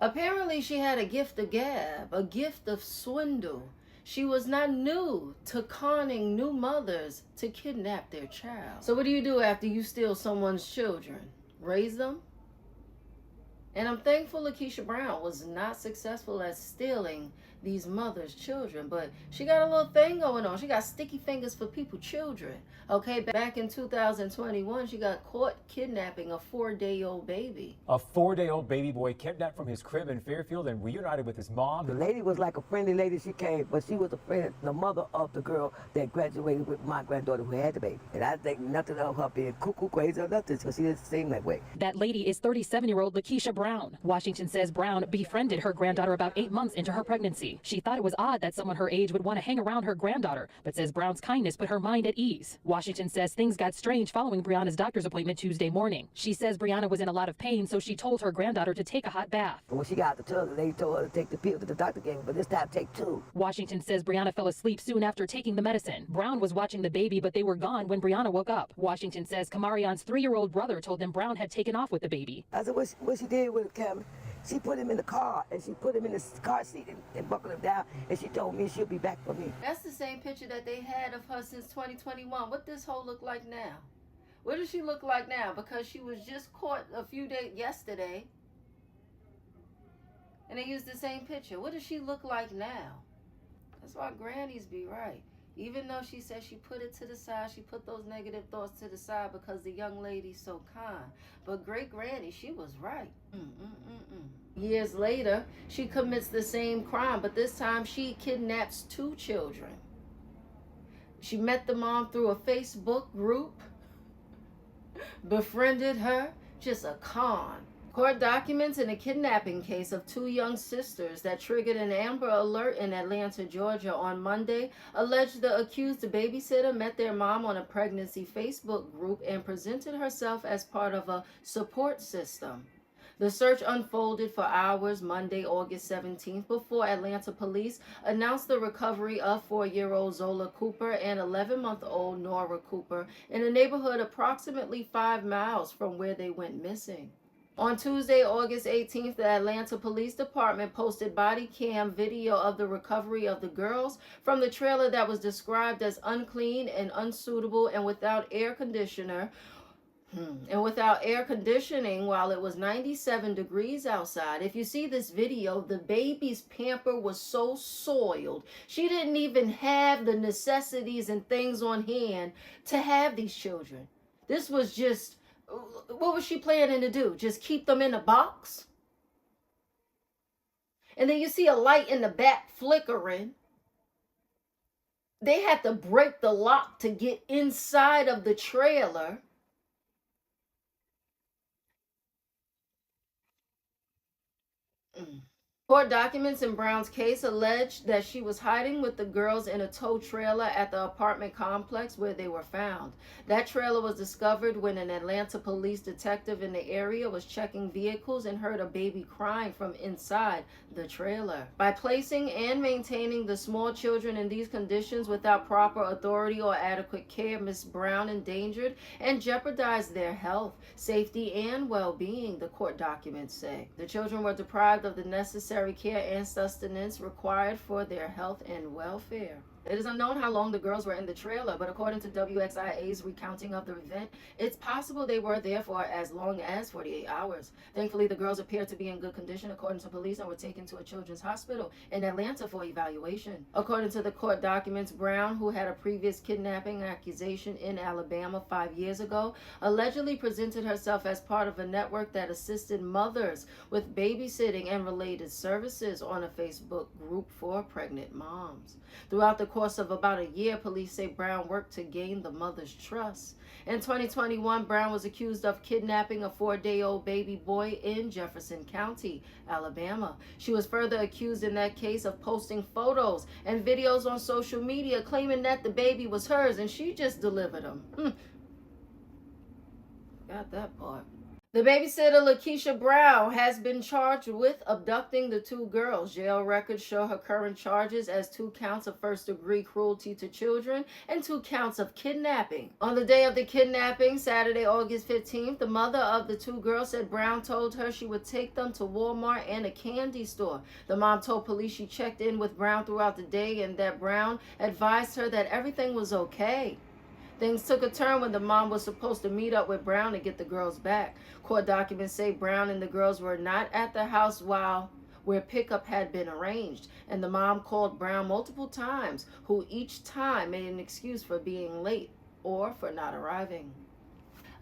Apparently, she had a gift of gab, a gift of swindle. She was not new to conning new mothers to kidnap their child. So what do you do after you steal someone's children? Raise them? And I'm thankful Lakeisha Brown was not successful at stealing these mothers' children, but she got a little thing going on. She got sticky fingers for people's children. Okay, back in 2021, she got caught kidnapping a 4-day-old baby. A 4-day-old baby boy kidnapped from his crib in Fairfield and reunited with his mom. The lady was like a friendly lady. She came, but she was a friend, the mother of the girl that graduated with my granddaughter who had the baby. And I think nothing of her being cuckoo crazy or nothing, so she didn't seem that way. That lady is 37-year-old Lakeisha Brown. Washington says Brown befriended her granddaughter about 8 months into her pregnancy. She thought it was odd that someone her age would want to hang around her granddaughter, but says Brown's kindness put her mind at ease. Washington says things got strange following Brianna's doctor's appointment Tuesday morning. She says Brianna was in a lot of pain, so she told her granddaughter to take a hot bath. When she got out the tub, the lady told her to take the pill that the doctor gave her, but this time take 2. Washington says Brianna fell asleep soon after taking the medicine. Brown was watching the baby, but they were gone when Brianna woke up. Washington says Kamarion's 3-year-old brother told them Brown had taken off with the baby. I said, what she did with it, Cameron? She put him in the car, and she put him in the car seat and buckled him down, and she told me she'll be back for me. That's the same picture that they had of her since 2021. What does this hoe look like now? What does she look like now? Because she was just caught a few days yesterday, and they used the same picture. What does she look like now? That's why grannies be right. Even though she said she put it to the side, she put those negative thoughts to the side because the young lady's so kind. But great granny, she was right. Years later, she commits the same crime, but this time she kidnaps 2 children. She met the mom through a Facebook group, befriended her, just a con. Court documents in a kidnapping case of 2 young sisters that triggered an Amber Alert in Atlanta, Georgia on Monday alleged the accused babysitter met their mom on a pregnancy Facebook group and presented herself as part of a support system. The search unfolded for hours Monday, August 17th, before Atlanta police announced the recovery of 4-year-old Zola Cooper and 11-month-old Nora Cooper in a neighborhood approximately 5 miles from where they went missing. On Tuesday, August 18th, the Atlanta Police Department posted body cam video of the recovery of the girls from the trailer that was described as unclean and unsuitable and without air conditioning while it was 97 degrees outside. If you see this video, the baby's pamper was so soiled. She didn't even have the necessities and things on hand to have these children. This was just, what was she planning to do? Just keep them in a box? And then you see a light in the back flickering. They had to break the lock to get inside of the trailer. Court documents in Brown's case alleged that she was hiding with the girls in a tow trailer at the apartment complex where they were found. That trailer was discovered when an Atlanta police detective in the area was checking vehicles and heard a baby crying from inside the trailer. By placing and maintaining the small children in these conditions without proper authority or adequate care, Ms. Brown endangered and jeopardized their health, safety, and well-being, the court documents say. The children were deprived of the necessary care and sustenance required for their health and welfare. It is unknown how long the girls were in the trailer, but according to WXIA's recounting of the event, it's possible they were there for as long as 48 hours. Thankfully, the girls appeared to be in good condition, according to police, and were taken to a children's hospital in Atlanta for evaluation. According to the court documents, Brown, who had a previous kidnapping accusation in Alabama 5 years ago, allegedly presented herself as part of a network that assisted mothers with babysitting and related services on a Facebook group for pregnant moms. Throughout the course of about a year, police say Brown worked to gain the mother's trust. In 2021, Brown was accused of kidnapping a 4-day-old baby boy in Jefferson County, Alabama. She was further accused in that case of posting photos and videos on social media claiming that the baby was hers and she just delivered them. Got that part. The babysitter, Lakeisha Brown, has been charged with abducting the two girls. Jail records show her current charges as 2 counts of first-degree cruelty to children and 2 counts of kidnapping. On the day of the kidnapping, Saturday, August 15th, the mother of the 2 girls said Brown told her she would take them to Walmart and a candy store. The mom told police she checked in with Brown throughout the day and that Brown advised her that everything was okay. Things took a turn when the mom was supposed to meet up with Brown to get the girls back. Court documents say Brown and the girls were not at the house where pickup had been arranged, and the mom called Brown multiple times, who each time made an excuse for being late or for not arriving.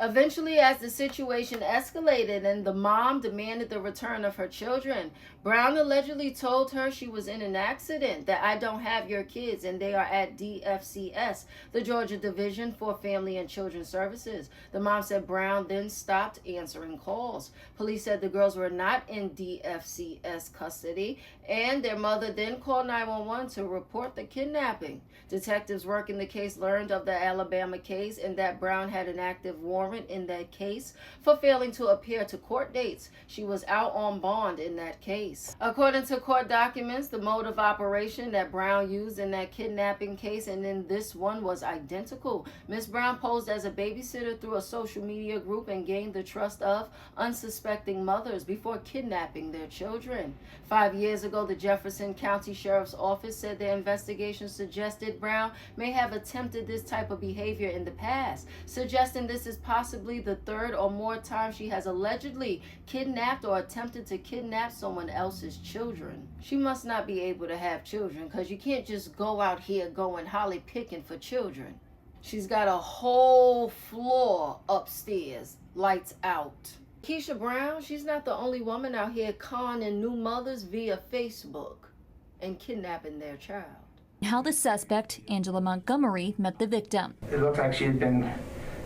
Eventually, as the situation escalated and the mom demanded the return of her children, Brown allegedly told her she was in an accident, that I don't have your kids and they are at DFCS, the Georgia Division for Family and Children Services. The mom said Brown then stopped answering calls. Police said the girls were not in DFCS custody, and their mother then called 911 to report the kidnapping. Detectives working the case learned of the Alabama case and that Brown had an active warrant in that case for failing to appear to court dates. She was out on bond in that case. According to court documents, the mode of operation that Brown used in that kidnapping case and in this one was identical. Miss Brown posed as a babysitter through a social media group and gained the trust of unsuspecting mothers before kidnapping their children. 5 years ago, the Jefferson County Sheriff's Office said their investigation suggested Brown may have attempted this type of behavior in the past, suggesting this is possibly the 3rd or more time she has allegedly kidnapped or attempted to kidnap someone else's children. She must not be able to have children, because you can't just go out here going holly picking for children. She's got a whole floor upstairs, lights out. Keisha Brown, she's not the only woman out here conning new mothers via Facebook and kidnapping their child. How the suspect, Angela Montgomery, met the victim. It looked like she had been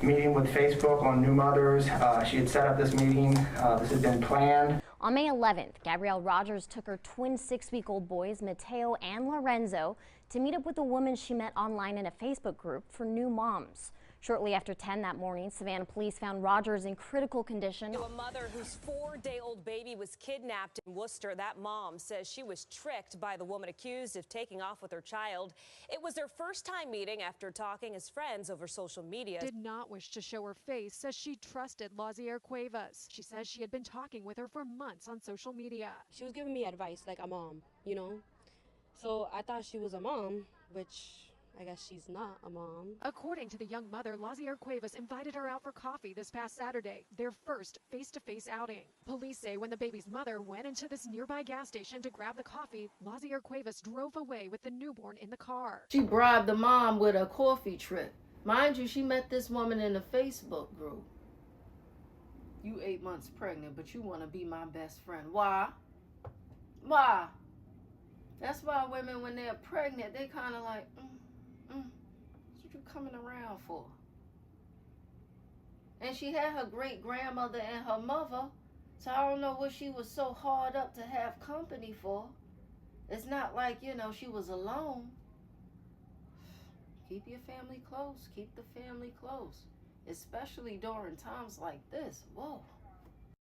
meeting with Facebook on new mothers. She had set up this meeting. This had been planned. On May 11th, Gabrielle Rogers took her twin 6-week-old boys, Mateo and Lorenzo, to meet up with a woman she met online in a Facebook group for new moms. Shortly after 10 that morning, Savannah police found Rogers in critical condition. A mother whose 4-day-old baby was kidnapped in Worcester. That mom says she was tricked by the woman accused of taking off with her child. It was their first time meeting after talking as friends over social media. Did not wish to show her face, says she trusted Lazier Cuevas. She says she had been talking with her for months on social media. She was giving me advice like a mom, you know? So I thought she was a mom, which I guess she's not a mom. According to the young mother, Lazier Cuevas invited her out for coffee this past Saturday, their first face-to-face outing. Police say when the baby's mother went into this nearby gas station to grab the coffee, Lazier Cuevas drove away with the newborn in the car. She bribed the mom with a coffee trip. Mind you, she met this woman in a Facebook group. You 8 months pregnant, but you want to be my best friend. Why? Why? That's why women, when they're pregnant, they kind of like, what you coming around for? And she had her great-grandmother and her mother, so I don't know what she was so hard up to have company for. It's not like, you know, she was alone. Keep your family close. Keep the family close. Especially during times like this. Whoa.